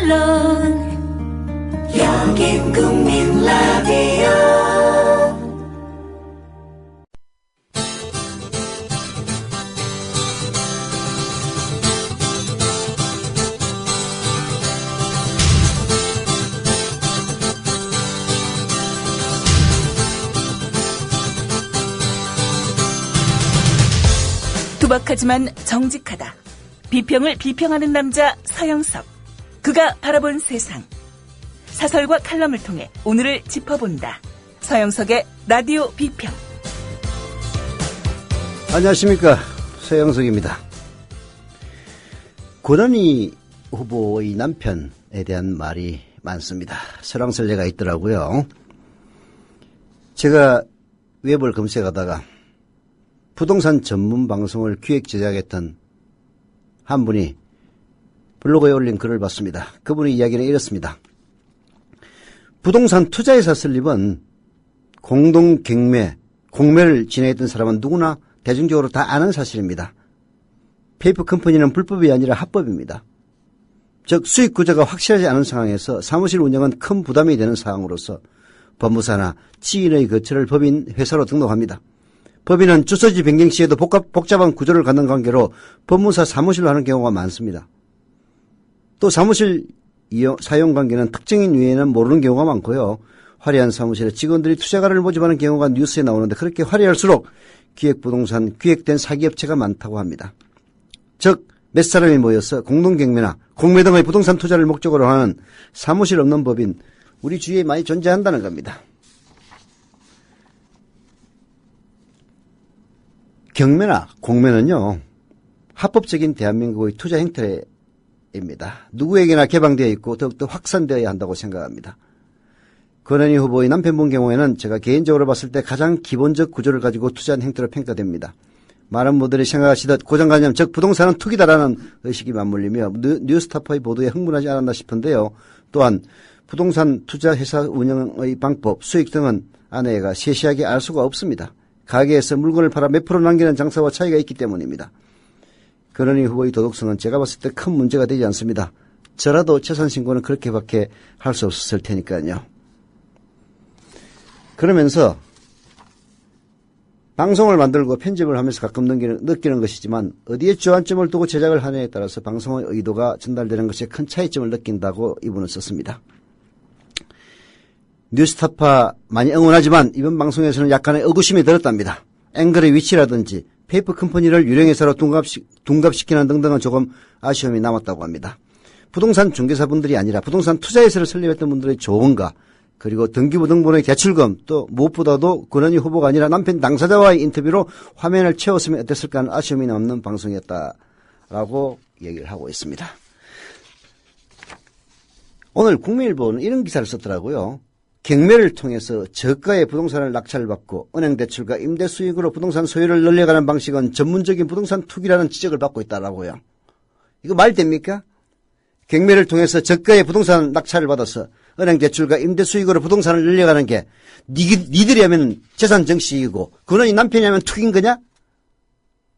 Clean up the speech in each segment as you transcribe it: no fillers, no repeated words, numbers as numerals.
물론 여긴 국민 라디오. 투박하지만 정직하다. 비평을 비평하는 남자 서영석. 그가 바라본 세상. 사설과 칼럼을 통해 오늘을 짚어본다. 서영석의 라디오 비평. 안녕하십니까, 서영석입니다. 권은희 후보의 남편에 대한 말이 많습니다. 설왕설래가 있더라고요. 제가 웹을 검색하다가 부동산 전문 방송을 기획 제작했던 한 분이 블로그에 올린 글을 봤습니다. 그분의 이야기는 이렇습니다. 부동산 투자회사 설립은 공매를 진행했던 사람은 누구나 대중적으로 다 아는 사실입니다. 페이퍼 컴퍼니는 불법이 아니라 합법입니다. 즉 수익 구조가 확실하지 않은 상황에서 사무실 운영은 큰 부담이 되는 상황으로서 법무사나 지인의 거처를 법인 회사로 등록합니다. 법인은 주소지 변경 시에도 복잡한 구조를 갖는 관계로 법무사 사무실로 하는 경우가 많습니다. 또 사무실 사용 관계는 특정인 외에는 모르는 경우가 많고요. 화려한 사무실에 직원들이 투자가를 모집하는 경우가 뉴스에 나오는데 그렇게 화려할수록 기획부동산 기획된 사기업체가 많다고 합니다. 즉 몇 사람이 모여서 공동경매나 공매 등의 부동산 투자를 목적으로 하는 사무실 없는 법인 우리 주위에 많이 존재한다는 겁니다. 경매나 공매는요, 합법적인 대한민국의 투자 행태입니다. 누구에게나 개방되어 있고 더욱더 확산되어야 한다고 생각합니다. 권은희 후보의 남편분 경우에는 제가 개인적으로 봤을 때 가장 기본적 구조를 가지고 투자한 행태로 평가됩니다. 많은 분들이 생각하시듯 고정관념, 즉 부동산은 투기다라는 의식이 맞물리며 뉴스타파의 보도에 흥분하지 않았나 싶은데요. 또한 부동산 투자 회사 운영의 방법, 수익 등은 아내가 세세하게 알 수가 없습니다. 가게에서 물건을 팔아 몇 프로 남기는 장사와 차이가 있기 때문입니다. 권은희 후보의 도덕성은 제가 봤을 때 큰 문제가 되지 않습니다. 저라도 재산신고는 그렇게밖에 할 수 없었을 테니까요. 그러면서 방송을 만들고 편집을 하면서 가끔 느끼는 것이지만 어디에 주안점을 두고 제작을 하느냐에 따라서 방송의 의도가 전달되는 것에 큰 차이점을 느낀다고 이분은 썼습니다. 뉴스타파 많이 응원하지만 이번 방송에서는 약간의 의구심이 들었답니다. 앵글의 위치라든지 페이퍼 컴퍼니를 유령회사로 둔갑시키는 등등은 조금 아쉬움이 남았다고 합니다. 부동산 중개사분들이 아니라 부동산 투자회사를 설립했던 분들의 조언과 그리고 등기부 등본의 대출금 또 무엇보다도 권은희 후보가 아니라 남편 당사자와의 인터뷰로 화면을 채웠으면 어땠을까 하는 아쉬움이 남는 방송이었다라고 얘기를 하고 있습니다. 오늘 국민일보는 이런 기사를 썼더라고요. 경매를 통해서 저가의 부동산을 낙찰을 받고 은행 대출과 임대 수익으로 부동산 소유를 늘려가는 방식은 전문적인 부동산 투기라는 지적을 받고 있다라고요. 이거 말 됩니까? 경매를 통해서 저가의 부동산 낙찰을 받아서 은행 대출과 임대 수익으로 부동산을 늘려가는 게 니들이 하면 재산 정식이고 그는 이 남편이 하면 투기인 거냐?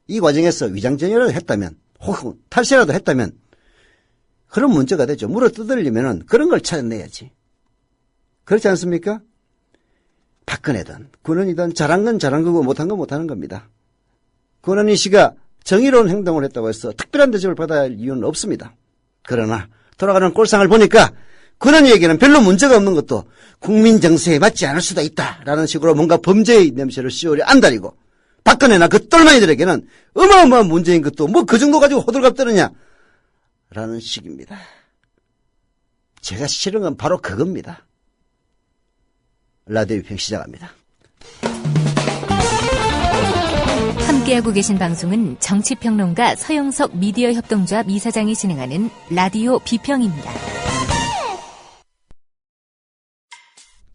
이 과정에서 위장전혀를 했다면 혹은 탈세라도 했다면 그런 문제가 되죠. 물어 뜯으려면 그런 걸 찾아내야지. 그렇지 않습니까? 박근혜든 권은희든 잘한 건 잘한 거고 못한 건 못하는 겁니다. 권은희 씨가 정의로운 행동을 했다고 해서 특별한 대접을 받아야 할 이유는 없습니다. 그러나 돌아가는 꼴상을 보니까 권은희에게는 별로 문제가 없는 것도 국민 정서에 맞지 않을 수도 있다라는 식으로 뭔가 범죄의 냄새를 씌우려 안달이고 박근혜나 그 똘마니들에게는 어마어마한 문제인 것도 뭐 그 정도 가지고 호들갑 떠느냐 라는 식입니다. 제가 싫은 건 바로 그겁니다. 라디오 비평 시작합니다. 함께하고 계신 방송은 정치평론가 서영석 미디어 협동조합 이사장이 진행하는 라디오 비평입니다.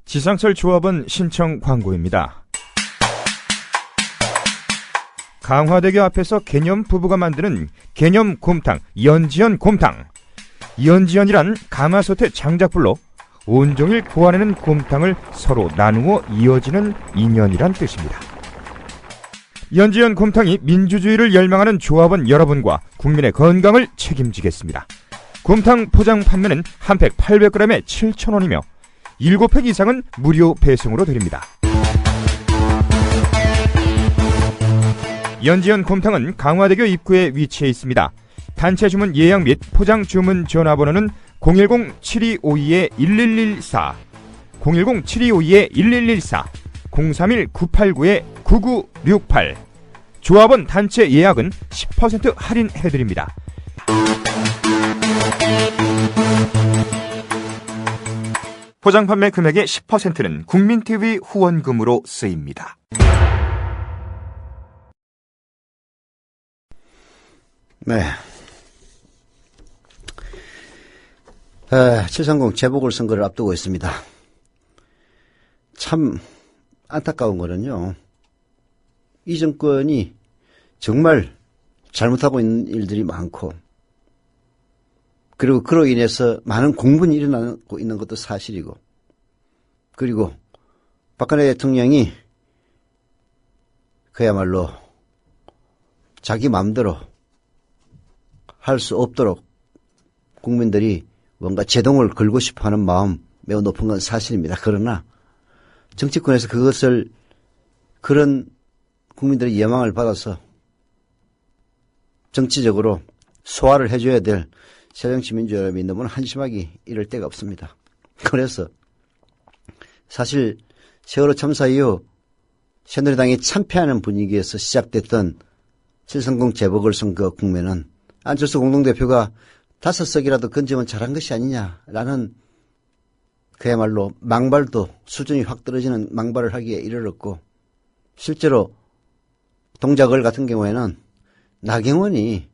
지상철 조합원 신청 광고입니다. 강화대교 앞에서 개념 부부가 만드는 개념 곰탕 연지연 곰탕. 연지연이란 가마솥의 장작불로 온종일 구워내는 곰탕을 서로 나누어 이어지는 인연이란 뜻입니다. 연지연 곰탕이 민주주의를 열망하는 조합원 여러분과 국민의 건강을 책임지겠습니다. 곰탕 포장 판매는 한 팩 800g에 7,000원이며 7팩 이상은 무료 배송으로 드립니다. 연지연 곰탕은 강화대교 입구에 위치해 있습니다. 단체 주문 예약 및 포장 주문 전화번호는 010-7252-1114, 010-7252-1114, 031-989-9968. 조합원 단체 예약은 10% 할인해드립니다. 포장 판매 금액의 10%는 국민TV 후원금으로 쓰입니다. 네. 730 재보궐선거를 앞두고 있습니다. 참 안타까운 거는요, 이 정권이 정말 잘못하고 있는 일들이 많고, 그리고 그로 인해서 많은 공분이 일어나고 있는 것도 사실이고, 그리고 박근혜 대통령이 그야말로 자기 마음대로 할 수 없도록 국민들이 뭔가 제동을 걸고 싶어하는 마음 매우 높은 건 사실입니다. 그러나 정치권에서 그것을, 그런 국민들의 예망을 받아서 정치적으로 소화를 해줘야 될 새정치민주연합이 너무나 한심하게 이럴 데가 없습니다. 그래서 사실 세월호 참사 이후 새누리당이 참패하는 분위기에서 시작됐던 730 재보궐선거 국면은 안철수 공동대표가 5석이라도 건지면 잘한 것이 아니냐라는 그야말로 망발도 수준이 확 떨어지는 망발을 하기에 이르렀고, 실제로 동작을 같은 경우에는 나경원이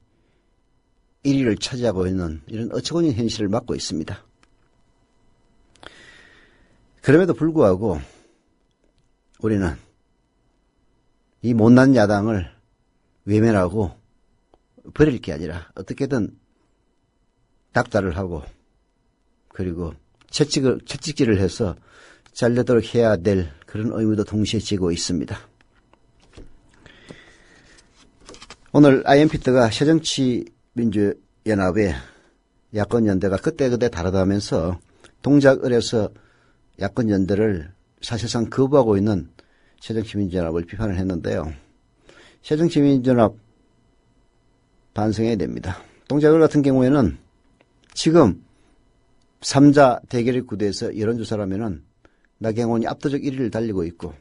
1위를 차지하고 있는 이런 어처구니 현실을 맞고 있습니다. 그럼에도 불구하고 우리는 이 못난 야당을 외면하고 버릴 게 아니라 어떻게든 닥달을 하고, 그리고 채찍질을 해서 잘되도록 해야 될 그런 의무도 동시에 지고 있습니다. 오늘 IMPT가 새정치민주연합의 야권연대가 그때그때 다르다면서 동작을 해서 야권연대를 사실상 거부하고 있는 새정치민주연합을 비판을 했는데요. 새정치민주연합 반성해야 됩니다. 동작을 같은 경우에는 지금 3자 대결의 구도에서 여론조사라면은 나경원이 압도적 1위를 달리고 있고,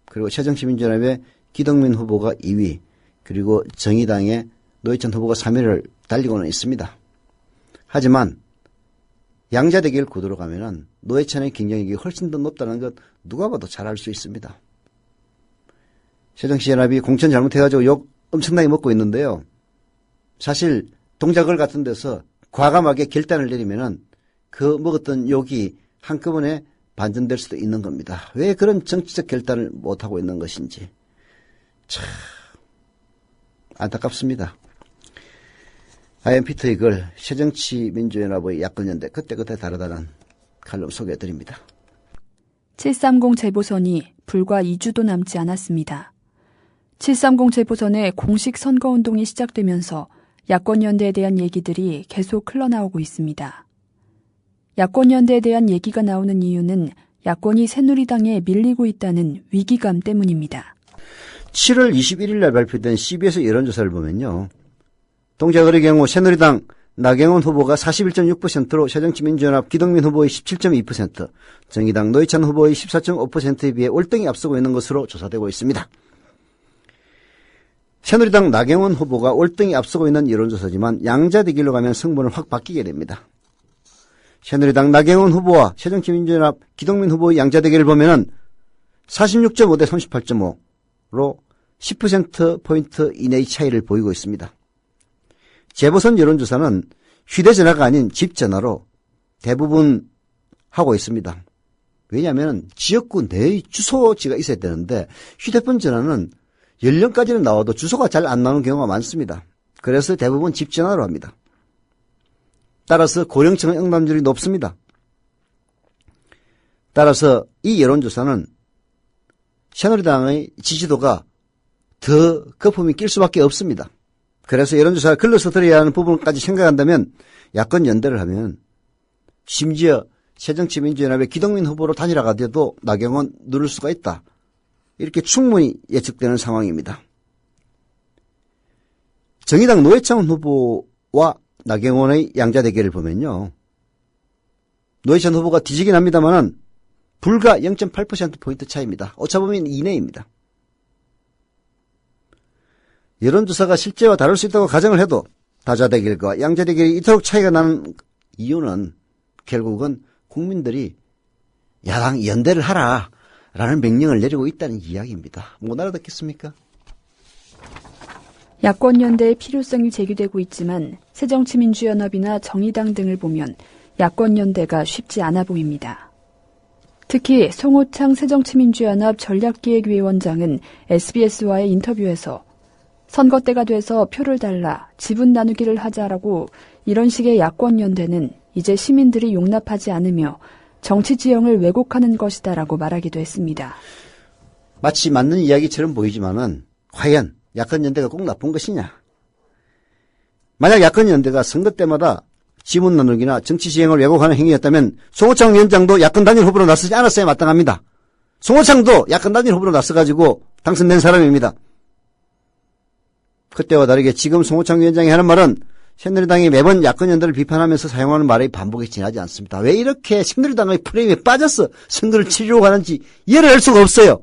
그리고 새정치민주연합의 기동민 후보가 2위, 그리고 정의당의 노회찬 후보가 3위를 달리고는 있습니다. 하지만 양자 대결 구도로 가면은 노회찬의 경쟁력이 훨씬 더 높다는 것 누가 봐도 잘 알 수 있습니다. 새정치연합이 공천 잘못해가지고 욕 엄청나게 먹고 있는데요. 사실 동작을 같은 데서 과감하게 결단을 내리면은 그 먹었던 욕이 한꺼번에 반전될 수도 있는 겁니다. 왜 그런 정치적 결단을 못하고 있는 것인지 참 안타깝습니다. IMPT의 글 새정치민주연합의 야권연대 그때그때 다르다는 칼럼 소개해드립니다. 730 재보선이 불과 2주도 남지 않았습니다. 730 재보선의 공식 선거운동이 시작되면서 야권연대에 대한 얘기들이 계속 흘러나오고 있습니다. 야권연대에 대한 얘기가 나오는 이유는 야권이 새누리당에 밀리고 있다는 위기감 때문입니다. 7월 21일 날 발표된 CBS 여론조사를 보면요, 동작을의 경우 새누리당 나경원 후보가 41.6%로 새정치민주연합 기동민 후보의 17.2%, 정의당 노회찬 후보의 14.5%에 비해 월등히 앞서고 있는 것으로 조사되고 있습니다. 새누리당 나경원 후보가 월등히 앞서고 있는 여론조사지만 양자 대결로 가면 승부는 확 바뀌게 됩니다. 새누리당 나경원 후보와 새정치민주연합 기동민 후보의 양자 대결을 보면은 46.5 대 38.5로 10%포인트 이내의 차이를 보이고 있습니다. 재보선 여론조사는 휴대전화가 아닌 집전화로 대부분 하고 있습니다. 왜냐하면 지역구 내의 주소지가 있어야 되는데 휴대폰 전화는 연령까지는 나와도 주소가 잘 안 나오는 경우가 많습니다. 그래서 대부분 집전화로 합니다. 따라서 고령층의 응답률이 높습니다. 따라서 이 여론조사는 새누리당의 지지도가 더 거품이 낄 수밖에 없습니다. 그래서 여론조사가 글러서 들어야 하는 부분까지 생각한다면 야권 연대를 하면 심지어 새정치민주연합의 기동민 후보로 단일화가 돼도 나경원 누를 수가 있다. 이렇게 충분히 예측되는 상황입니다. 정의당 노회찬 후보와 나경원의 양자 대결을 보면요. 노회찬 후보가 뒤지긴 합니다만은 불과 0.8%포인트 차이입니다. 오차범위는 이내입니다. 여론조사가 실제와 다를 수 있다고 가정을 해도 다자 대결과 양자 대결이 이토록 차이가 나는 이유는 결국은 국민들이 야당 연대를 하라라는 명령을 내리고 있다는 이야기입니다. 못 알아듣겠습니까? 야권 연대의 필요성이 제기되고 있지만 새정치민주연합이나 정의당 등을 보면 야권 연대가 쉽지 않아 보입니다. 특히 송호창 새정치민주연합 전략기획위원장은 SBS와의 인터뷰에서 선거 때가 돼서 표를 달라 지분 나누기를 하자라고 이런 식의 야권 연대는 이제 시민들이 용납하지 않으며 정치 지형을 왜곡하는 것이다라고 말하기도 했습니다. 마치 맞는 이야기처럼 보이지만은 과연 야권 연대가 꼭 나쁜 것이냐? 만약 야권 연대가 선거 때마다 지분 나누기나 정치 지형을 왜곡하는 행위였다면 송호창 위원장도 야권 단일 후보로 나서지 않았어야 마땅합니다. 송호창도 야권 단일 후보로 나서가지고 당선된 사람입니다. 그때와 다르게 지금 송호창 위원장이 하는 말은 새누리당이 매번 야권 연대를 비판하면서 사용하는 말의 반복에 지나지 않습니다. 왜 이렇게 새누리당의 프레임에 빠져서 선거를 치르려고 하는지 이해를 할 수가 없어요.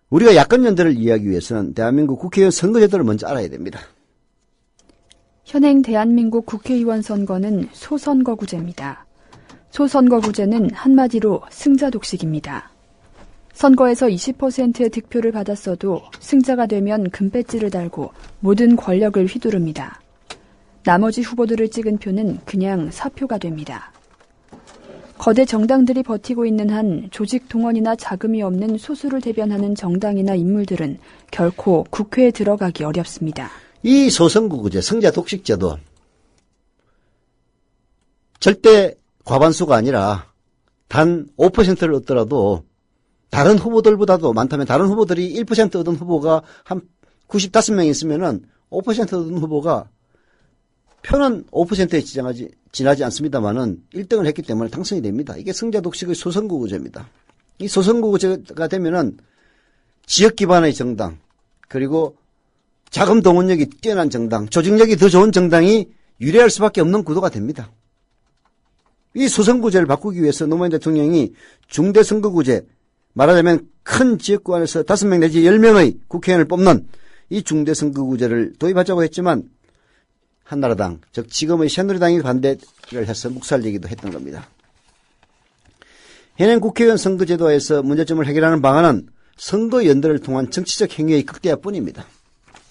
우리가 야권 연대를 이해하기 위해서는 대한민국 국회의원 선거제도를 먼저 알아야 됩니다. 현행 대한민국 국회의원 선거는 소선거구제입니다. 소선거구제는 한마디로 승자 독식입니다. 선거에서 20%의 득표를 받았어도 승자가 되면 금배지를 달고 모든 권력을 휘두릅니다. 나머지 후보들을 찍은 표는 그냥 사표가 됩니다. 거대 정당들이 버티고 있는 한 조직 동원이나 자금이 없는 소수를 대변하는 정당이나 인물들은 결코 국회에 들어가기 어렵습니다. 이 소선거구제, 승자 독식제도 절대 과반수가 아니라 단 5%를 얻더라도 다른 후보들보다도 많다면 다른 후보들이 1% 얻은 후보가 한 95명 있으면은 5% 얻은 후보가 표는 5%에 지나지 않습니다만은 1등을 했기 때문에 당선이 됩니다. 이게 승자 독식의 소선거구제입니다. 이 소선거구제가 되면은 지역 기반의 정당 그리고 자금 동원력이 뛰어난 정당, 조직력이 더 좋은 정당이 유리할 수밖에 없는 구도가 됩니다. 이 소선거구제를 바꾸기 위해서 노무현 대통령이 중대선거구제, 말하자면 큰 지역구 안에서 5명 내지 10명의 국회의원을 뽑는 이 중대선거구제를 도입하자고 했지만 한나라당, 즉 지금의 새누리당이 반대를 해서 묵살되기도 했던 겁니다. 현행 국회의원 선거제도에서 문제점을 해결하는 방안은 선거연대를 통한 정치적 행위의 극대화뿐입니다.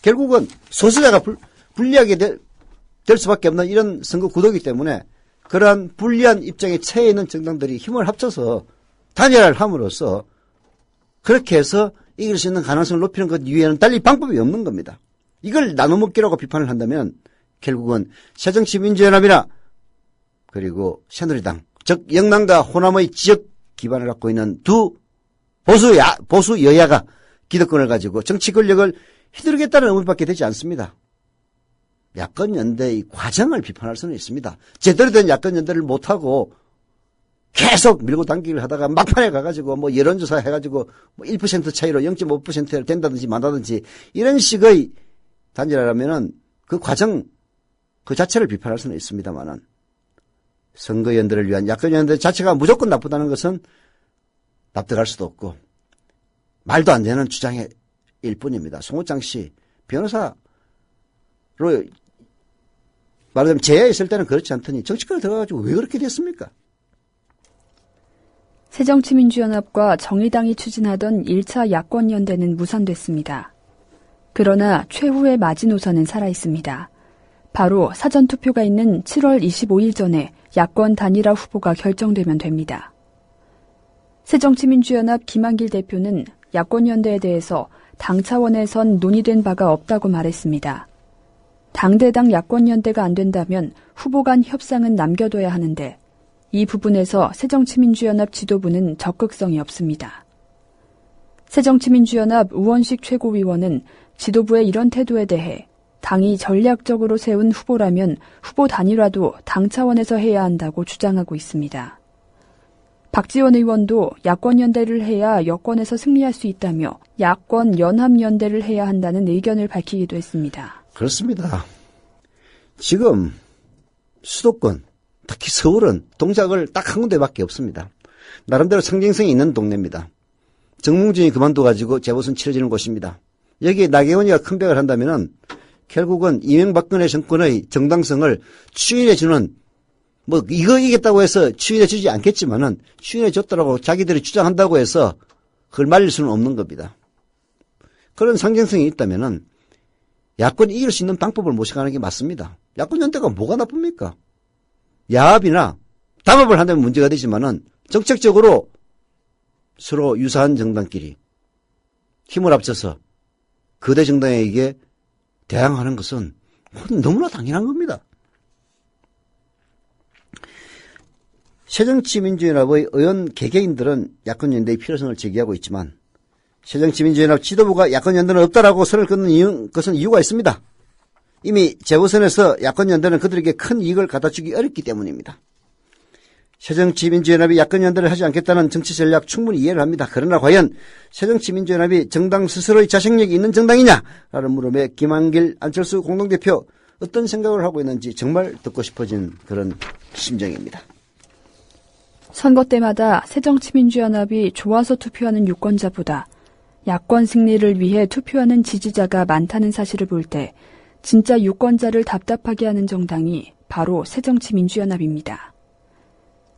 결국은 소수자가 불리하게 될 수밖에 없는 이런 선거 구도이기 때문에 그러한 불리한 입장에 처해 있는 정당들이 힘을 합쳐서 단일화를 함으로써 그렇게 해서 이길 수 있는 가능성을 높이는 것 이외에는 달리 방법이 없는 겁니다. 이걸 나눠먹기라고 비판을 한다면 결국은 새정치민주연합이나 그리고 새누리당, 즉 영남과 호남의 지역 기반을 갖고 있는 두 보수 여야가 기득권을 가지고 정치 권력을 휘두르겠다는 의미밖에 되지 않습니다. 야권 연대의 과정을 비판할 수는 있습니다. 제대로 된 야권 연대를 못하고 계속 밀고 당기기를 하다가 막판에 가가지고 뭐 여론조사 해가지고 뭐 1% 차이로 0.5%를 된다든지 만다든지 이런 식의 단일화라면은 그 과정 그 자체를 비판할 수는 있습니다만은 선거연대를 위한 야권연대 자체가 무조건 나쁘다는 것은 납득할 수도 없고 말도 안 되는 주장일 뿐입니다. 송호창 씨 변호사로 말하자면 제야에 있을 때는 그렇지 않더니 정치권에 들어가가지고 왜 그렇게 됐습니까? 새정치민주연합과 정의당이 추진하던 1차 야권연대는 무산됐습니다. 그러나 최후의 마지노선은 살아있습니다. 바로 사전투표가 있는 7월 25일 전에 야권 단일화 후보가 결정되면 됩니다. 새정치민주연합 김한길 대표는 야권연대에 대해서 당 차원에선 논의된 바가 없다고 말했습니다. 당대당 야권연대가 안 된다면 후보 간 협상은 남겨둬야 하는데 이 부분에서 새정치민주연합 지도부는 적극성이 없습니다. 새정치민주연합 우원식 최고위원은 지도부의 이런 태도에 대해 당이 전략적으로 세운 후보라면 후보 단일화도 당 차원에서 해야 한다고 주장하고 있습니다. 박지원 의원도 야권연대를 해야 여권에서 승리할 수 있다며 야권 연합연대를 해야 한다는 의견을 밝히기도 했습니다. 그렇습니다. 지금 수도권, 특히 서울은 동작을 딱 한 군데밖에 없습니다. 나름대로 상징성이 있는 동네입니다. 정몽준이 그만둬가지고 재보선 치러지는 곳입니다. 여기에 나경원이가 컴백을 한다면은 결국은 이명박근혜 정권의 정당성을 추인해주는, 뭐 이거 이겼다고 해서 추인해주지 않겠지만은 추인해줬다라고 자기들이 주장한다고 해서 그걸 말릴 수는 없는 겁니다. 그런 상징성이 있다면은 야권이 이길 수 있는 방법을 모색하는 게 맞습니다. 야권 연대가 뭐가 나쁩니까? 야합이나 담합을 한다면 문제가 되지만은 정책적으로 서로 유사한 정당끼리 힘을 합쳐서 거대 정당에게 대항하는 것은 너무나 당연한 겁니다. 새정치민주연합의 의원 개개인들은 야권연대의 필요성을 제기하고 있지만 새정치민주연합 지도부가 야권연대는 없다라고 선을 긋는 것은 이유가 있습니다. 이미 재보선에서 야권연대는 그들에게 큰 이익을 갖다주기 어렵기 때문입니다. 새정치민주연합이 야권연대를 하지 않겠다는 정치 전략 충분히 이해를 합니다. 그러나 과연 새정치민주연합이 정당 스스로의 자생력이 있는 정당이냐라는 물음에 김한길, 안철수 공동대표 어떤 생각을 하고 있는지 정말 듣고 싶어진 그런 심정입니다. 선거 때마다 새정치민주연합이 좋아서 투표하는 유권자보다 야권 승리를 위해 투표하는 지지자가 많다는 사실을 볼 때 진짜 유권자를 답답하게 하는 정당이 바로 새정치민주연합입니다.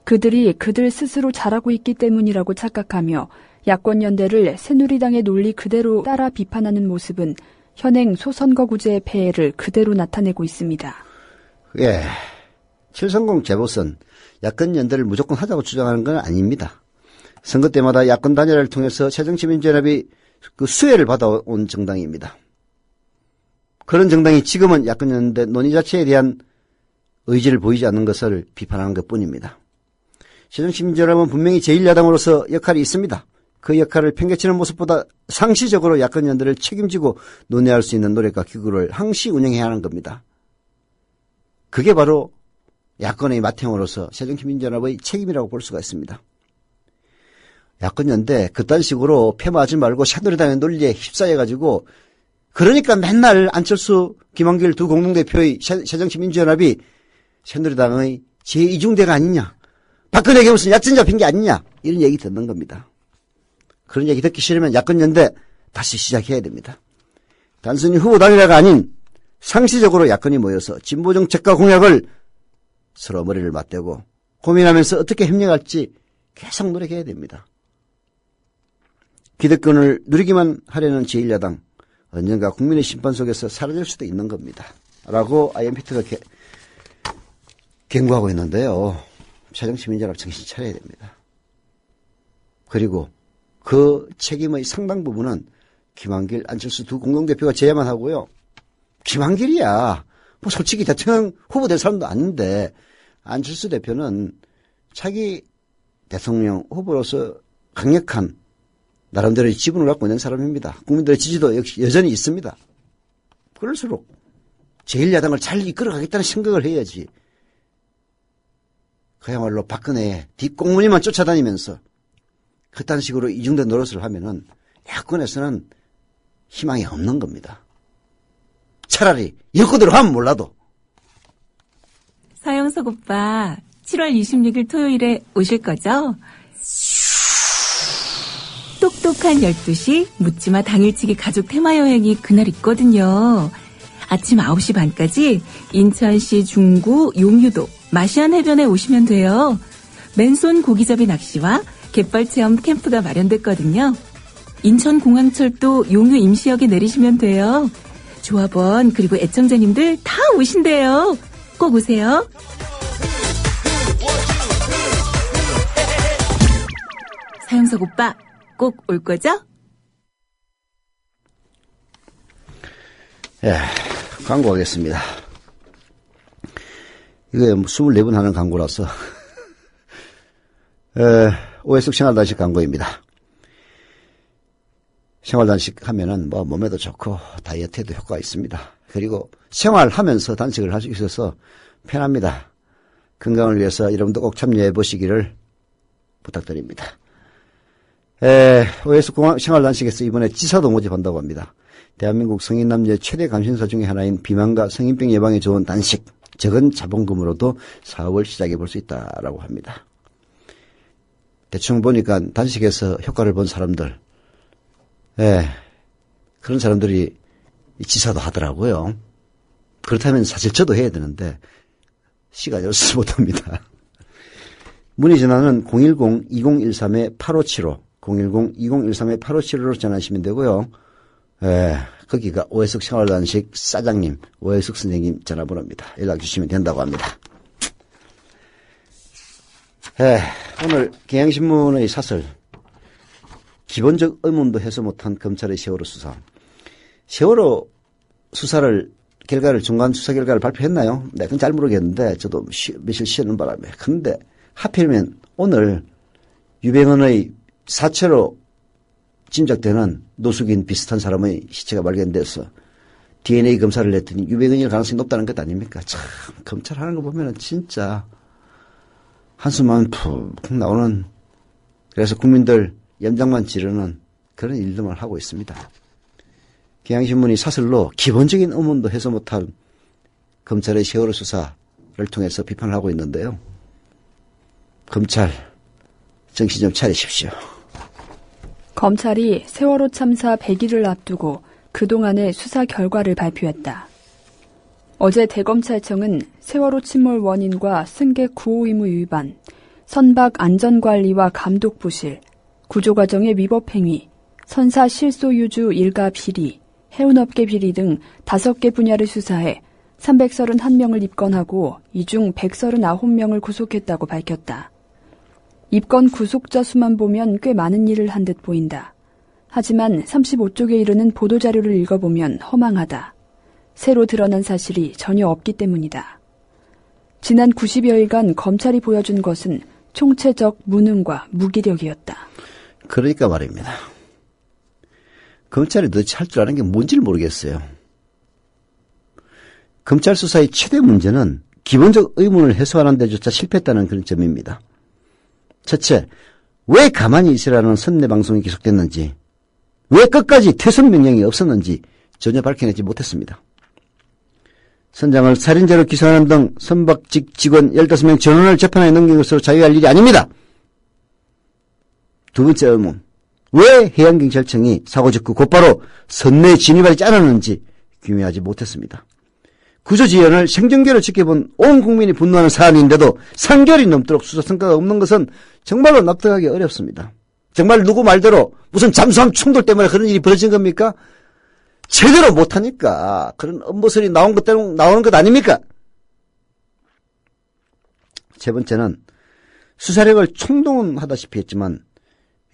그들이 그들 스스로 잘하고 있기 때문이라고 착각하며 야권연대를 새누리당의 논리 그대로 따라 비판하는 모습은 현행 소선거구제의 폐해를 그대로 나타내고 있습니다. 예, 730 재보선 야권연대를 무조건 하자고 주장하는 건 아닙니다. 선거 때마다 야권 단일화를 통해서 새정치민주연합이 그 수혜를 받아온 정당입니다. 그런 정당이 지금은 야권연대 논의 자체에 대한 의지를 보이지 않는 것을 비판하는 것뿐입니다. 새정치민주연합은 분명히 제1야당으로서 역할이 있습니다. 그 역할을 팽개치는 모습보다 상시적으로 야권연대를 책임지고 논의할 수 있는 노력과 기구를 항시 운영해야 하는 겁니다. 그게 바로 야권의 맏형으로서 새정치민주연합의 책임이라고 볼 수가 있습니다. 야권연대 그딴 식으로 패마하지 말고 새누리당의 논리에 휩싸여가지고 그러니까 맨날 안철수, 김한길 두 공동대표의 새정치민주연합이 새누리당의 제2중대가 아니냐, 박근혜에게 무슨 약점 잡힌 게 아니냐, 이런 얘기 듣는 겁니다. 그런 얘기 듣기 싫으면 야권연대 다시 시작해야 됩니다. 단순히 후보 단일화가 아닌 상시적으로 야권이 모여서 진보정책과 공약을 서로 머리를 맞대고 고민하면서 어떻게 협력할지 계속 노력해야 됩니다. 기득권을 누리기만 하려는 제1야당, 언젠가 국민의 심판 속에서 사라질 수도 있는 겁니다. 라고 IMPT가 경고하고 있는데요. 새정치민주연합 정신 차려야 됩니다. 그리고 그 책임의 상당 부분은 김한길, 안철수 두 공동대표가 져야만 하고요. 김한길이야 뭐 솔직히 대통령 후보 될 사람도 아닌데 안철수 대표는 차기 대통령 후보로서 강력한 나름대로의 지분을 갖고 있는 사람입니다. 국민들의 지지도 역시 여전히 있습니다. 그럴수록 제1야당을 잘 이끌어가겠다는 생각을 해야지. 그야말로 박근혜의 뒷공무니만 쫓아다니면서 그딴 식으로 이중된 노릇을 하면은 야권에서는 희망이 없는 겁니다. 차라리 여권으로 하면 몰라도. 서영석 오빠 7월 26일 토요일에 오실 거죠? 똑똑한 12시 묻지마 당일치기 가족 테마여행이 그날 있거든요. 아침 9시 반까지 인천시 중구 용유도 마시안 해변에 오시면 돼요. 맨손 고기잡이 낚시와 갯벌체험 캠프가 마련됐거든요. 인천공항철도 용유 임시역에 내리시면 돼요. 조합원 그리고 애청자님들 다 오신대요. 꼭 오세요. 서영석 오빠 꼭 올 거죠? 예, 광고하겠습니다. 이거 24분 하는 광고라서 OS 채널 다시 광고입니다. 생활단식 하면은 뭐 몸에도 좋고 다이어트에도 효과가 있습니다. 그리고 생활하면서 단식을 할 수 있어서 편합니다. 건강을 위해서 여러분도 꼭 참여해 보시기를 부탁드립니다. OS 생활단식에서 이번에 지사도 모집한다고 합니다. 대한민국 성인 남녀의 최대 관심사 중에 하나인 비만과 성인병 예방에 좋은 단식, 적은 자본금으로도 사업을 시작해 볼 수 있다라고 합니다. 대충 보니까 단식에서 효과를 본 사람들, 그런 사람들이 지사도 하더라고요. 그렇다면 사실 저도 해야 되는데 시간이 없어서 못합니다. 문의 전화는 010-2013-8575, 010-2013-8575로 전화하시면 되고요. 거기가 오해숙 생활단식 사장님, 오해숙 선생님 전화번호입니다. 연락 주시면 된다고 합니다. 오늘 경향신문의 사설, 기본적 의문도 해소 못한 검찰의 세월호 수사. 세월호 수사를 중간 수사 결과를 발표했나요? 네, 그건 잘 모르겠는데 저도 며칠 쉬는 바람에. 그런데 하필이면 오늘 유병헌의 사체로 짐작되는 노숙인 비슷한 사람의 시체가 발견돼서 DNA 검사를 했더니 유병헌일 가능성이 높다는 것 아닙니까? 참 검찰 하는 거 보면은 진짜 한숨만 푹 나오는, 그래서 국민들 염장만 지르는 그런 일들만 하고 있습니다. 경향신문이 사설로 기본적인 의문도 해소 못한 검찰의 세월호 수사를 통해서 비판을 하고 있는데요. 검찰 정신 좀 차리십시오. 검찰이 세월호 참사 100일을 앞두고 그동안의 수사 결과를 발표했다. 어제 대검찰청은 세월호 침몰 원인과 승객 구호 의무 위반, 선박 안전관리와 감독 부실, 구조과정의 위법 행위, 선사 실소 유주 일가 비리, 해운업계 비리 등 5개 분야를 수사해 331명을 입건하고 이 중 139명을 구속했다고 밝혔다. 입건 구속자 수만 보면 꽤 많은 일을 한 듯 보인다. 하지만 35쪽에 이르는 보도자료를 읽어보면 허망하다. 새로 드러난 사실이 전혀 없기 때문이다. 지난 90여일간 검찰이 보여준 것은 총체적 무능과 무기력이었다. 그러니까 말입니다. 검찰이 도대체 할 줄 아는 게 뭔지를 모르겠어요. 검찰 수사의 최대 문제는 기본적 의문을 해소하는 데조차 실패했다는 그런 점입니다. 첫째, 왜 가만히 있으라는 선내 방송이 계속됐는지, 왜 끝까지 퇴선 명령이 없었는지 전혀 밝혀내지 못했습니다. 선장을 살인죄로 기소하는 등 선박직 직원 15명 전원을 재판에 넘긴 것으로 자유할 일이 아닙니다. 두 번째 의문, 왜 해양경찰청이 사고 직후 곧바로 선내에 진입하지 않았는지 규명하지 못했습니다. 구조지연을 생중계로 지켜본 온 국민이 분노하는 사안인데도 3개월이 넘도록 수사 성과가 없는 것은 정말로 납득하기 어렵습니다. 정말 누구 말대로 무슨 잠수함 충돌 때문에 그런 일이 벌어진 겁니까? 제대로 못하니까 그런 엄보설이 나오는 것 아닙니까? 세 번째는 수사력을 총동원하다시피 했지만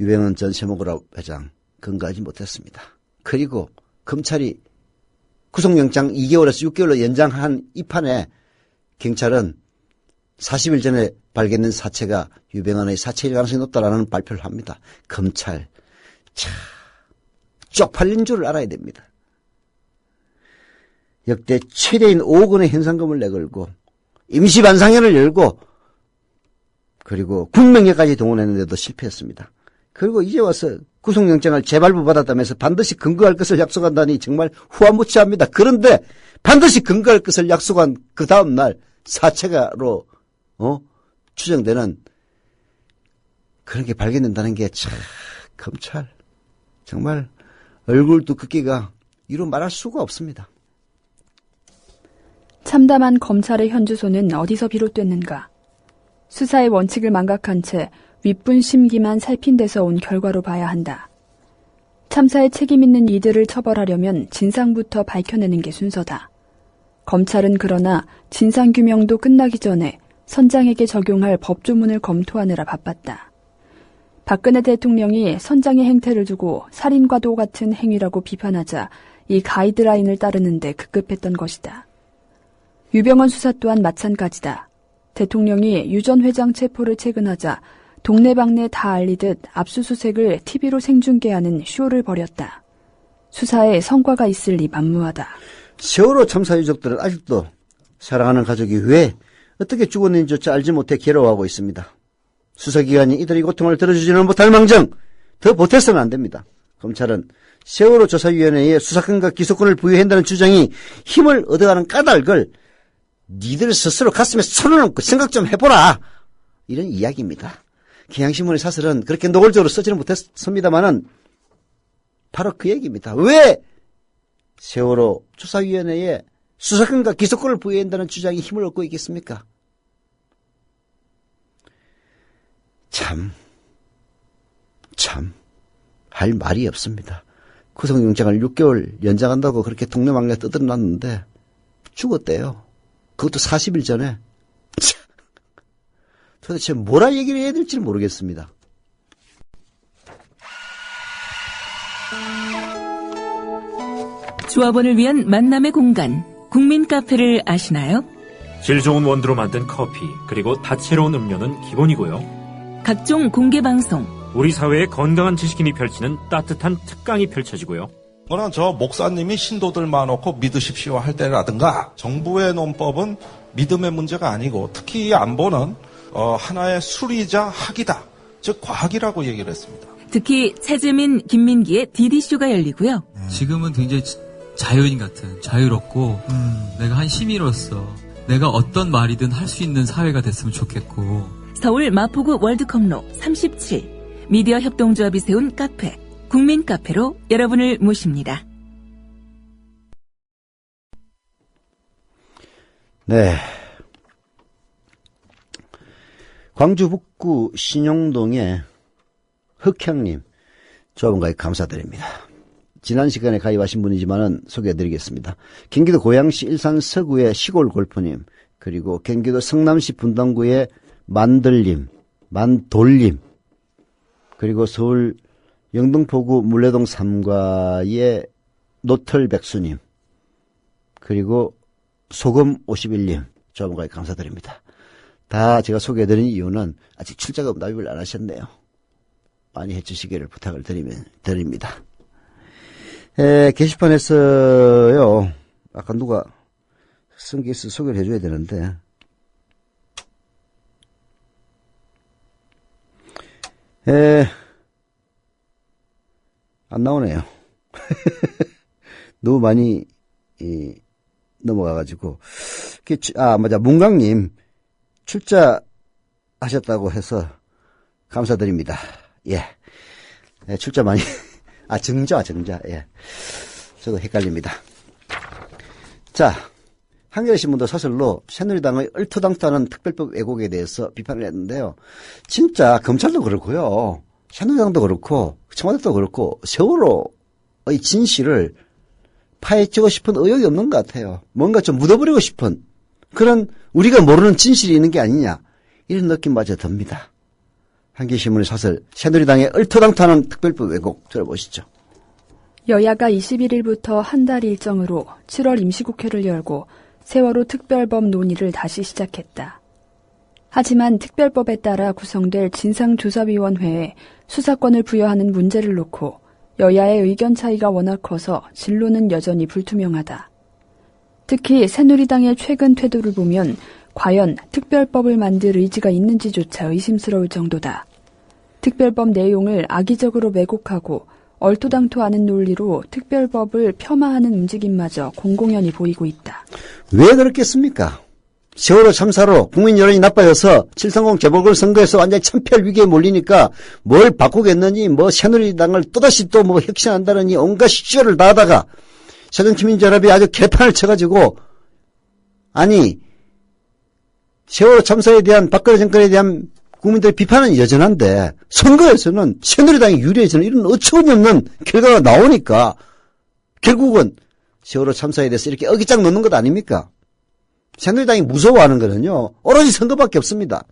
유병헌 전 세모그룹 회장 근거하지 못했습니다. 그리고 검찰이 구속영장 2개월에서 6개월로 연장한 이 판에 경찰은 40일 전에 발견된 사체가 유병헌의 사체일 가능성이 높다라는 발표를 합니다. 검찰, 쪽팔린 줄 알아야 됩니다. 역대 최대인 5억 원의 현상금을 내걸고 임시반상회를 열고 그리고 군명예까지 동원했는데도 실패했습니다. 그리고 이제 와서 구속영장을 재발부받았다면서 반드시 근거할 것을 약속한다니 정말 후한무치합니다. 그런데 반드시 근거할 것을 약속한 그 다음 날 사체가로 추정되는 그런 게 발견된다는 게 참 검찰 정말 얼굴 두껍기가 이루 말할 수가 없습니다. 참담한 검찰의 현주소는 어디서 비롯됐는가? 수사의 원칙을 망각한 채 윗분 심기만 살핀 데서 온 결과로 봐야 한다. 참사에 책임 있는 이들을 처벌하려면 진상부터 밝혀내는 게 순서다. 검찰은 그러나 진상규명도 끝나기 전에 선장에게 적용할 법조문을 검토하느라 바빴다. 박근혜 대통령이 선장의 행태를 두고 살인과도 같은 행위라고 비판하자 이 가이드라인을 따르는데 급급했던 것이다. 유병헌 수사 또한 마찬가지다. 대통령이 유 전 회장 체포를 체근하자 동네방네 다 알리듯 압수수색을 TV로 생중계하는 쇼를 벌였다. 수사에 성과가 있을 리 만무하다. 세월호 참사 유족들은 아직도 사랑하는 가족이 왜 어떻게 죽었는지조차 알지 못해 괴로워하고 있습니다. 수사기관이 이들의 고통을 들어주지는 못할 망정 더 보태서는 안 됩니다. 검찰은 세월호 조사위원회에 수사권과 기소권을 부여한다는 주장이 힘을 얻어가는 까닭을 니들 스스로 가슴에 손을 얹고 생각 좀 해보라, 이런 이야기입니다. 경향신문의 사설은 그렇게 노골적으로 쓰지는 못했습니다만은 바로 그 얘기입니다. 왜 세월호 조사위원회에 수사권과 기소권을 부여한다는 주장이 힘을 얻고 있겠습니까? 참 할 말이 없습니다. 구속영장을 6개월 연장한다고 그렇게 동네방네 떠들어놨는데 죽었대요. 그것도 40일 전에. 도대체 뭐라 얘기를 해야 될지 모르겠습니다. 조합원을 위한 만남의 공간, 국민 카페를 아시나요? 질 좋은 원두로 만든 커피, 그리고 다채로운 음료는 기본이고요. 각종 공개 방송, 우리 사회의 건강한 지식인이 펼치는 따뜻한 특강이 펼쳐지고요. 그러나 저 목사님이 신도들 많고 믿으십시오 할 때라든가 정부의 논법은 믿음의 문제가 아니고 특히 이 안보는 하나의 수리이자 학이다. 즉 과학이라고 얘기를 했습니다. 특히 차주민, 김민기의 DD쇼가 열리고요. 지금은 굉장히 자연인 같은, 자유롭고 내가 한 시민으로서 내가 어떤 말이든 할 수 있는 사회가 됐으면 좋겠고. 서울 마포구 월드컵로 37 미디어 협동조합이 세운 카페, 국민 카페로 여러분을 모십니다. 네. 광주 북구 신용동의 흑향님 조합원가입 감사드립니다. 지난 시간에 가입하신 분이지만은 소개해드리겠습니다. 경기도 고양시 일산 서구의 시골 골프님, 그리고 경기도 성남시 분당구의 만돌님, 그리고 서울 영등포구 물레동 3가의 노털백수님, 그리고 소금 51님 조합원가입 감사드립니다. 다 제가 소개해드린 이유는 아직 출자금 납입을 안 하셨네요. 많이 해주시기를 부탁을 드립니다. 게시판에서요, 아까 누가 쓴 게 있어 소개를 해줘야 되는데, 안 나오네요. 너무 많이 넘어가가지고. 맞아, 문강님 출자하셨다고 해서 감사드립니다. 예, 출자 많이. 정자. 예, 저도 헷갈립니다. 자, 한겨레신문도 사설로 새누리당의 얼토당토하는 특별법 왜곡에 대해서 비판을 했는데요. 진짜 검찰도 그렇고요, 새누리당도 그렇고, 청와대도 그렇고, 세월호의 진실을 파헤치고 싶은 의욕이 없는 것 같아요. 뭔가 좀 묻어버리고 싶은 그런 우리가 모르는 진실이 있는 게 아니냐, 이런 느낌마저 듭니다. 한겨레신문의 사설, 새누리당의 얼토당토하는 특별법 왜곡 들어보시죠. 여야가 21일부터 한 달 일정으로 7월 임시국회를 열고 세월호 특별법 논의를 다시 시작했다. 하지만 특별법에 따라 구성될 진상조사위원회에 수사권을 부여하는 문제를 놓고 여야의 의견 차이가 워낙 커서 진로는 여전히 불투명하다. 특히 새누리당의 최근 태도를 보면 과연 특별법을 만들 의지가 있는지조차 의심스러울 정도다. 특별법 내용을 악의적으로 왜곡하고 얼토당토하는 논리로 특별법을 폄하하는 움직임마저 공공연히 보이고 있다. 왜 그렇겠습니까? 세월호 참사로 국민 여론이 나빠져서 730 재보궐선거에서 완전히 참패할 위기에 몰리니까 뭘 바꾸겠느니, 새누리당을 또다시 또 혁신한다느니 온갖 시절을 다 하다가 새정치민주연합이 아주 개판을 쳐가지고, 아니, 세월호 참사에 대한 박근혜 정권에 대한 국민들의 비판은 여전한데 선거에서는 새누리당이 유리해지는 이런 어처구니없는 결과가 나오니까 결국은 세월호 참사에 대해서 이렇게 어깃장 놓는 것 아닙니까? 새누리당이 무서워하는 거는요, 오로지 선거밖에 없습니다.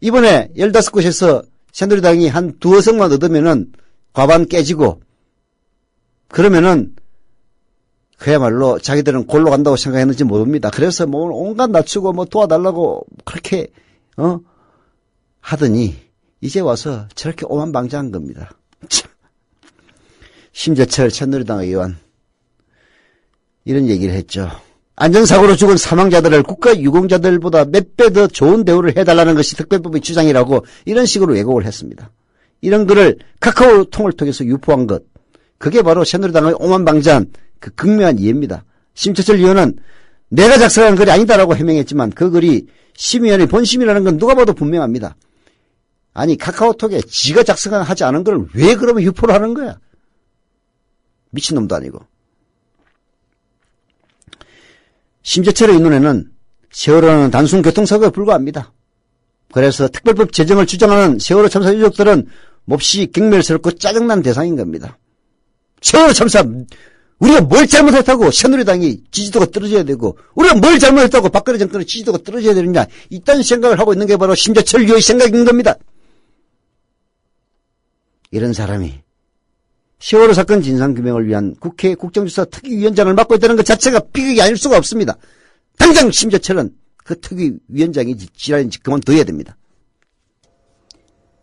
이번에 15곳에서 새누리당이 한 두어 석만 얻으면은 과반 깨지고, 그러면은 그야말로 자기들은 골로 간다고 생각했는지 모릅니다. 그래서 온갖 낮추고 도와달라고 그렇게 하더니 이제 와서 저렇게 오만방자한 겁니다. 참. 심재철 새누리당 의원 이런 얘기를 했죠. 안전사고로 죽은 사망자들을 국가유공자들보다 몇 배 더 좋은 대우를 해달라는 것이 특별법의 주장이라고 이런 식으로 왜곡을 했습니다. 이런 글을 카카오통을 통해서 유포한 것, 그게 바로 새누리당의 오만방자한 그 극명한 이해입니다. 심재철 의원은 내가 작성한 글이 아니다라고 해명했지만 그 글이 심의원의 본심이라는 건 누가 봐도 분명합니다. 아니 카카오톡에 지가 작성하지 않은 걸 왜 그러면 유포를 하는 거야? 미친놈도 아니고. 심재철의 이 눈에는 세월호는 단순 교통사고에 불과합니다. 그래서 특별법 제정을 주장하는 세월호 참사 유족들은 몹시 경멸스럽고 짜증난 대상인 겁니다. 세월호 참사 우리가 뭘 잘못했다고 새누리당이 지지도가 떨어져야 되고 우리가 뭘 잘못했다고 박근혜 정권의 지지도가 떨어져야 되느냐 이딴 생각을 하고 있는 게 바로 심재철 의원의 생각인 겁니다. 이런 사람이 세월호 사건 진상규명을 위한 국회 국정조사 특위위원장을 맡고 있다는 것 자체가 비극이 아닐 수가 없습니다. 당장 심재철은 그 특위위원장인지 지랄인지 그만둬야 됩니다.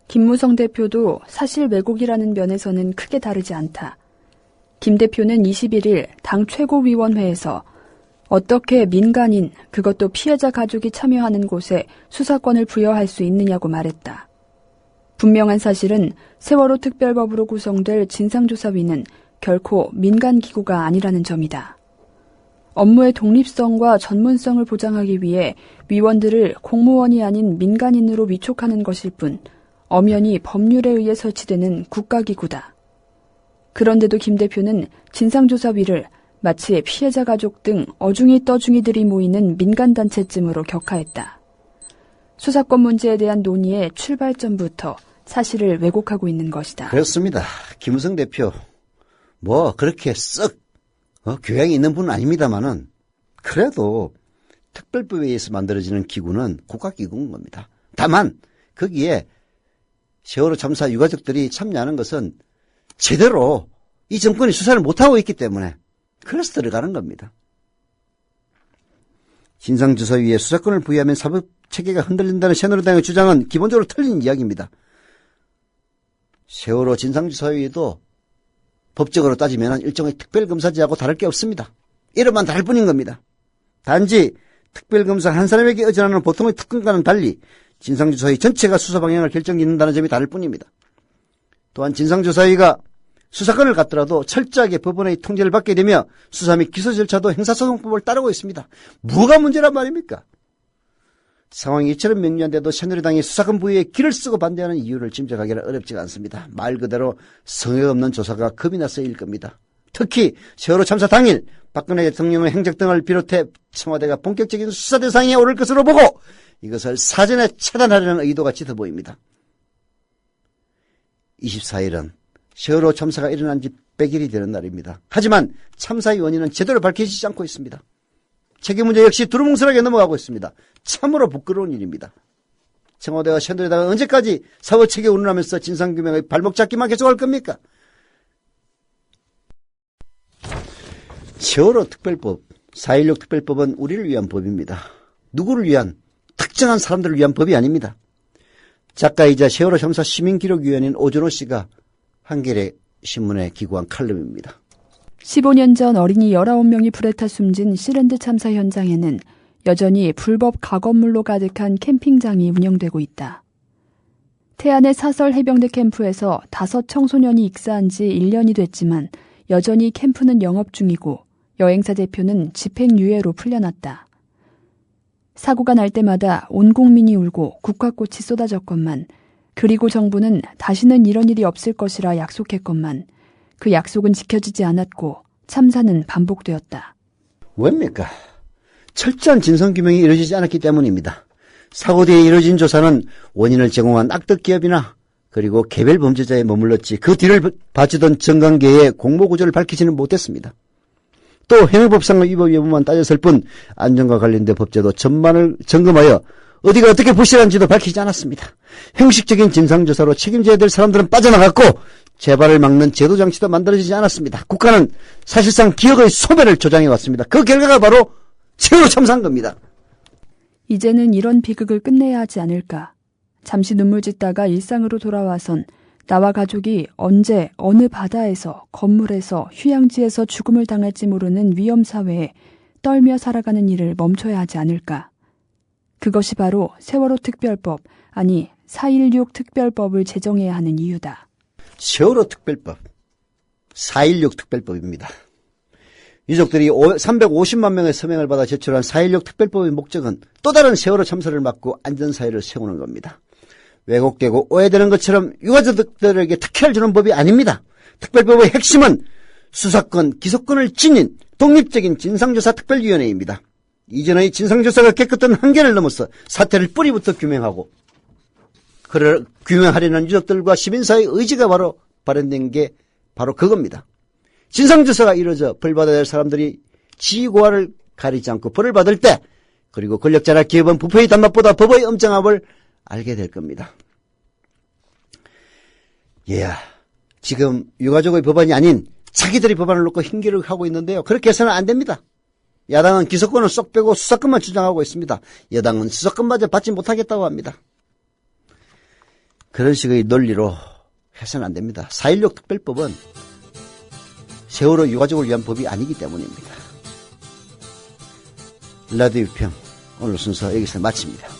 김무성 대표도 사실 왜곡이라는 면에서는 크게 다르지 않다. 김 대표는 21일 당 최고위원회에서 어떻게 민간인, 그것도 피해자 가족이 참여하는 곳에 수사권을 부여할 수 있느냐고 말했다. 분명한 사실은 세월호 특별법으로 구성될 진상조사위는 결코 민간기구가 아니라는 점이다. 업무의 독립성과 전문성을 보장하기 위해 위원들을 공무원이 아닌 민간인으로 위촉하는 것일 뿐 엄연히 법률에 의해 설치되는 국가기구다. 그런데도 김 대표는 진상조사위를 마치 피해자 가족 등 어중이 떠중이들이 모이는 민간단체쯤으로 격하했다. 수사권 문제에 대한 논의의 출발점부터 사실을 왜곡하고 있는 것이다. 그렇습니다. 김무성 대표 뭐 그렇게 썩 교양이 있는 분은 아닙니다만은 그래도 특별법에 의해서 만들어지는 기구는 국가기구인 겁니다. 다만 거기에 세월호 참사 유가족들이 참여하는 것은 제대로 이 정권이 수사를 못하고 있기 때문에 그래서 들어가는 겁니다. 진상조사위에 수사권을 부여하면 사법체계가 흔들린다는 새누리당의 주장은 기본적으로 틀린 이야기입니다. 세월호 진상조사위도 법적으로 따지면 일종의 특별검사제하고 다를 게 없습니다. 이름만 다를 뿐인 겁니다. 단지 특별검사 한 사람에게 의존하는 보통의 특검과는 달리 진상조사위 전체가 수사 방향을 결정짓는다는 점이 다를 뿐입니다. 또한 진상조사위가 수사권을 갖더라도 철저하게 법원의 통제를 받게 되며 수사 및 기소 절차도 형사소송법을 따르고 있습니다. 뭐가 문제란 말입니까? 상황이 이처럼 명료한데도 새누리당이 수사권 부여에 길을 쓰고 반대하는 이유를 짐작하기는 어렵지가 않습니다. 말 그대로 성의 없는 조사가 겁이 나서 일 겁니다. 특히 세월호 참사 당일 박근혜 대통령의 행적 등을 비롯해 청와대가 본격적인 수사 대상에 오를 것으로 보고 이것을 사전에 차단하려는 의도가 짙어 보입니다. 24일은 세월호 참사가 일어난 지 100일이 되는 날입니다. 하지만 참사의 원인은 제대로 밝혀지지 않고 있습니다. 책임 문제 역시 두루뭉술하게 넘어가고 있습니다. 참으로 부끄러운 일입니다. 청와대와 새누리당은 언제까지 사법체계 운운하면서 진상규명의 발목 잡기만 계속할 겁니까? 세월호 특별법, 4.16 특별법은 우리를 위한 법입니다. 누구를 위한, 특정한 사람들을 위한 법이 아닙니다. 작가이자 세월호 참사 시민기록위원인 오준호 씨가 한겨레 신문에 기고한 칼럼입니다. 15년 전 어린이 19명이 불에 타 숨진 시랜드 참사 현장에는 여전히 불법 가건물로 가득한 캠핑장이 운영되고 있다. 태안의 사설 해병대 캠프에서 5 청소년이 익사한 지 1년이 됐지만 여전히 캠프는 영업 중이고 여행사 대표는 집행유예로 풀려났다. 사고가 날 때마다 온 국민이 울고 국화꽃이 쏟아졌건만, 그리고 정부는 다시는 이런 일이 없을 것이라 약속했건만 그 약속은 지켜지지 않았고 참사는 반복되었다. 왜입니까? 철저한 진상규명이 이루어지지 않았기 때문입니다. 사고 뒤에 이루어진 조사는 원인을 제공한 악덕기업이나 그리고 개별 범죄자에 머물렀지 그 뒤를 바치던 정관계의 공모구조를 밝히지는 못했습니다. 또 행위법상의 위법 여부만 따졌을 뿐 안전과 관련된 법제도 전반을 점검하여 어디가 어떻게 부실한지도 밝히지 않았습니다. 형식적인 진상조사로 책임져야 될 사람들은 빠져나갔고 재발을 막는 제도장치도 만들어지지 않았습니다. 국가는 사실상 기억의 소멸을 조장해왔습니다. 그 결과가 바로 세월호 참사인 겁니다. 이제는 이런 비극을 끝내야 하지 않을까. 잠시 눈물 짓다가 일상으로 돌아와선 나와 가족이 언제 어느 바다에서 건물에서 휴양지에서 죽음을 당할지 모르는 위험사회에 떨며 살아가는 일을 멈춰야 하지 않을까. 그것이 바로 세월호 특별법, 아니 4.16 특별법을 제정해야 하는 이유다. 세월호 특별법, 4.16 특별법입니다. 유족들이 350만 명의 서명을 받아 제출한 4.16 특별법의 목적은 또 다른 세월호 참사를 막고 안전사회를 세우는 겁니다. 왜곡되고 오해되는 것처럼 유가족들에게 특혜를 주는 법이 아닙니다. 특별법의 핵심은 수사권, 기소권을 지닌 독립적인 진상조사특별위원회입니다. 이전의 진상조사가 깨끗한 한계를 넘어서 사태를 뿌리부터 규명하고 규명하려는 유족들과 시민사회의 의지가 바로 발현된 게 바로 그겁니다. 진상조사가 이루어져 벌받아야 할 사람들이 지고와를 가리지 않고 벌을 받을 때, 그리고 권력자나 기업은 부패의 단맛보다 법의 엄정함을 알게 될 겁니다. 지금 유가족의 법안이 아닌 자기들이 법안을 놓고 흰기를 하고 있는데요. 그렇게 해서는 안 됩니다. 야당은 기소권을 쏙 빼고 수사권만 주장하고 있습니다. 여당은 수사권마저 받지 못하겠다고 합니다. 그런 식의 논리로 해서는 안 됩니다. 4.16 특별법은 세월호 유가족을 위한 법이 아니기 때문입니다. 라디오 비평 오늘 순서 여기서 마칩니다.